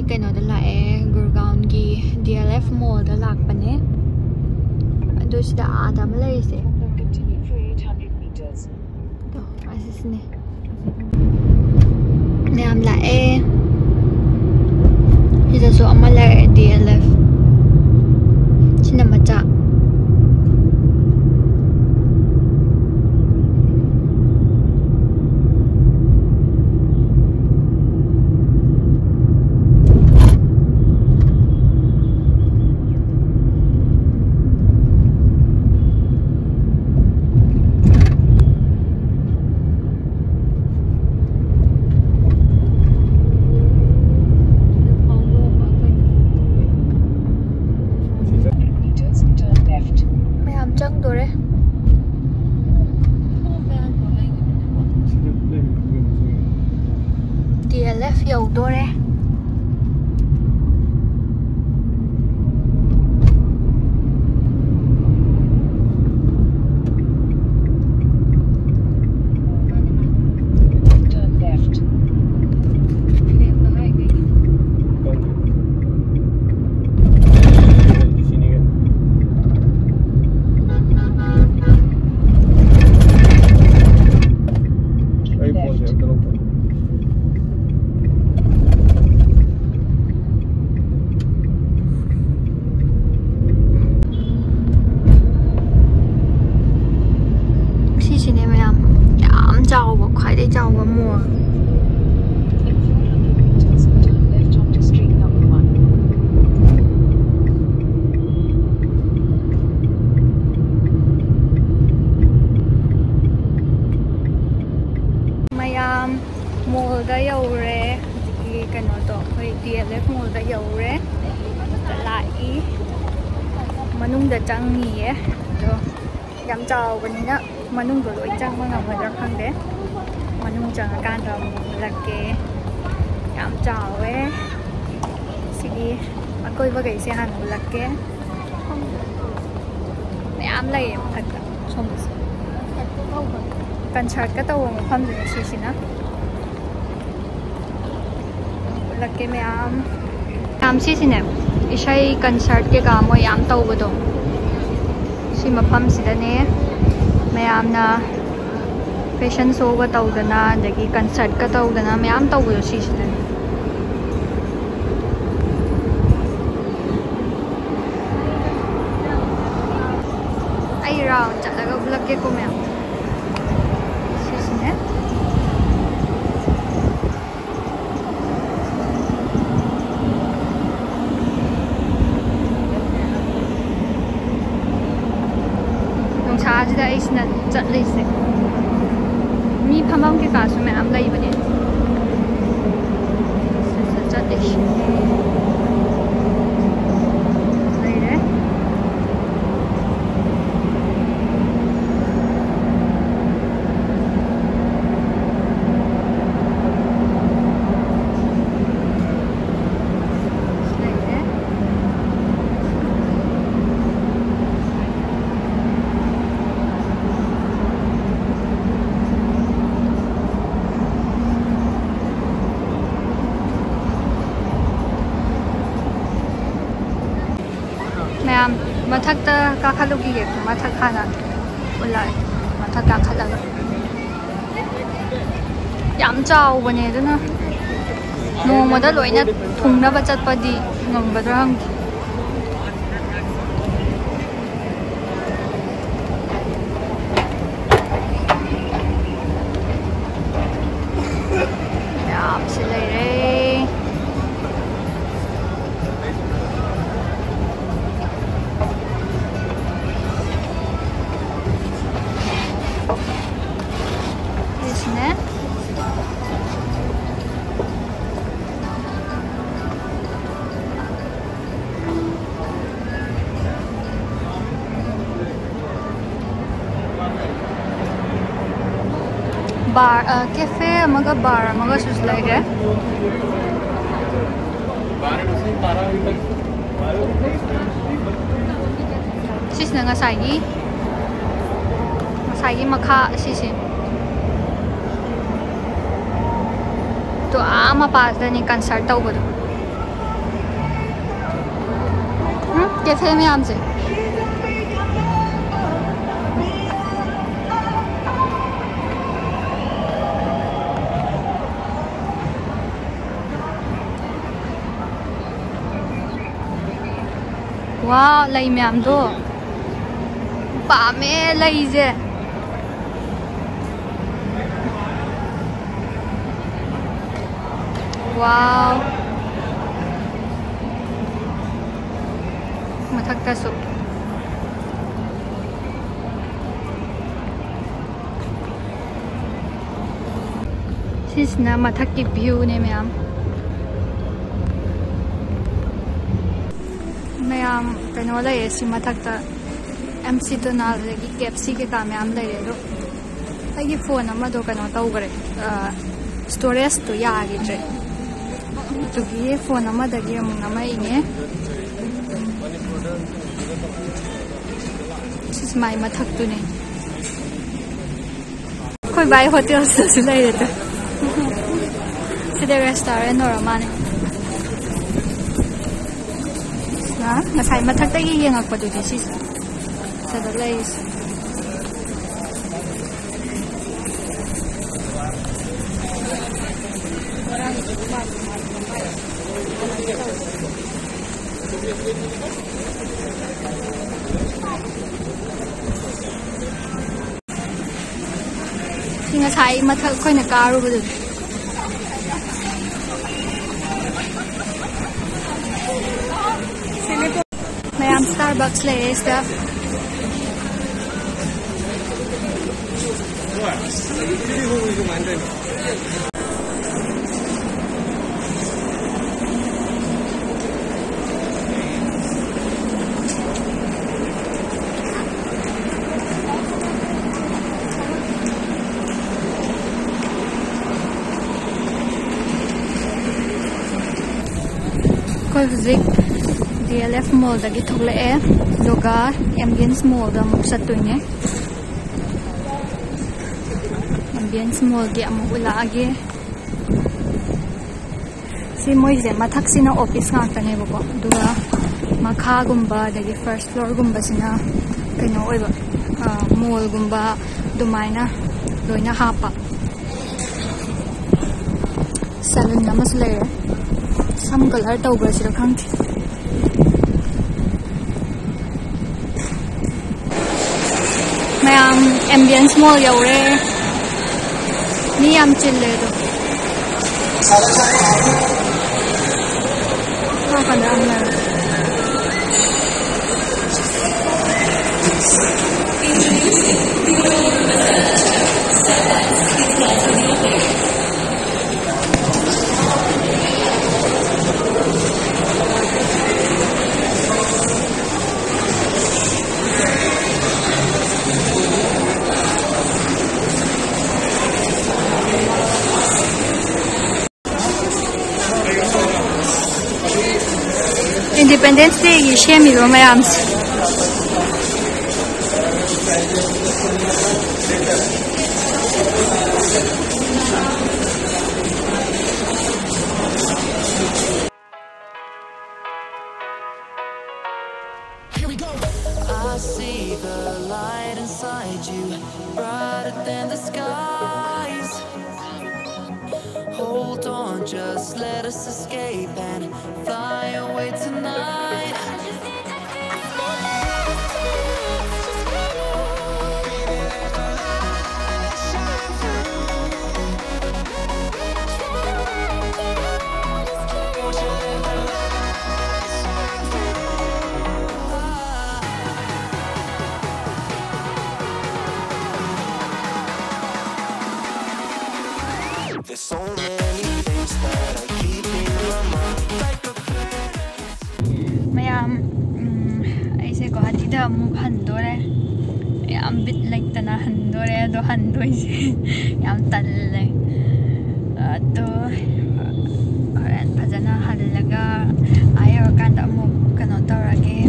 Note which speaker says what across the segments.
Speaker 1: kenoda lae gurgaon gi DLF mall da lakpane adu sida adam leise
Speaker 2: continue for 800 meters
Speaker 1: to asisne Nam lae sida so amala DLF sinamacha DLF yaudore
Speaker 2: turn left mall da yaure ki kano to khoi DLF mall da yaure lai manung da changi e to yam chaw bani na manung do loi chang ma ngam da khang de manung chang kan da lakke yam chaw e sigi akoi ba gai se han lakke yam lai phat som concert ka taw ma pham de si sina lake am si sine isai concert ke ga mo yam taw bodo si mafam sida ne mayam na fashion show ga taw dana dagi concert ka taw dana mayam taw bodo si sida ai round chalaga lake ko mayam si sine Sida is na chatlise mi phamam ke kasu me am lai bane chatish laire mathakta ka khalogi ge mathak khana ulai mathak ka khalaga yam chaw bane duna nomada loina thungna ba chatpadi ngambadra hang yam silai re bar cafe amaga bar amaga sus laire sis na ngasai makha sisi to ama pas da ni concert tawbado
Speaker 1: cafe में आम से वाह लई ma'am दो पामे लई जे वाव मथक्तासु सिसना मथक की view ने ma'am ma'am कनो लय सि मथक्ता MC Donald की KFC के काम मैम लय दो अगी फोन अमदो कनो तौगरे स्टोरेज तो यागिद्रे तुगी फोन अमदगी अमुक नमाइने सिस माई मथक तुने कोई बाय होटल से लय दे सिदे रेस्टोरेंट और माने ना नसाई मथक तगी येंगकपदुदि सिस सदा लयस ngasai mathak khoina karubudu mayam Starbucks le esta DLF mall dagi thokle doga Ambience mall da muk satuine Ambience mall gi amuk ula age si moi je mathak sina office ngak tane bako duga makha gumba dagi first floor gumba sina kaino oiba mall gumba dumaina loina hapa salon namas le some color tawba sira khangthi ma'am ambience mall यौरे मी याम चिल्ले दो हाँ कनाम Independence Day की शेमी लो ma'am
Speaker 3: I see the light inside you, brighter than the skies. Hold on, just let us escape and fly away tonight. There's so many things that I keep in my mind, like a plan.
Speaker 1: Ma'am ऐसे गुवाहाटी दा अमुक हंदोरे याम bit like तना हंदोरे दो हंदोइसे याम तल्ले तो खरन फजना हल्लगा आयो कांदा अमुक कनो तौरगे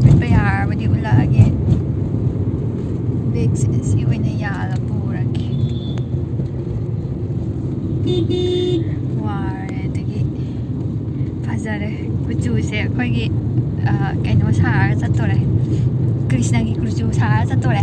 Speaker 1: बिट यारबदी उलागे बेग सी ओइने याला पुरगे वारे दगी ꯐꯖꯔꯦ ꯀꯨꯆꯨꯁꯦ ꯑꯩꯈꯣꯏꯒꯤ ꯀꯩꯅꯣ ꯁꯥꯔ ꯆꯠꯇꯣꯔꯦ ꯀ꯭ꯔꯤꯁꯅꯒꯤ ꯀꯨꯆꯨ ꯁꯥꯔ ꯆꯠꯇꯣꯔꯦ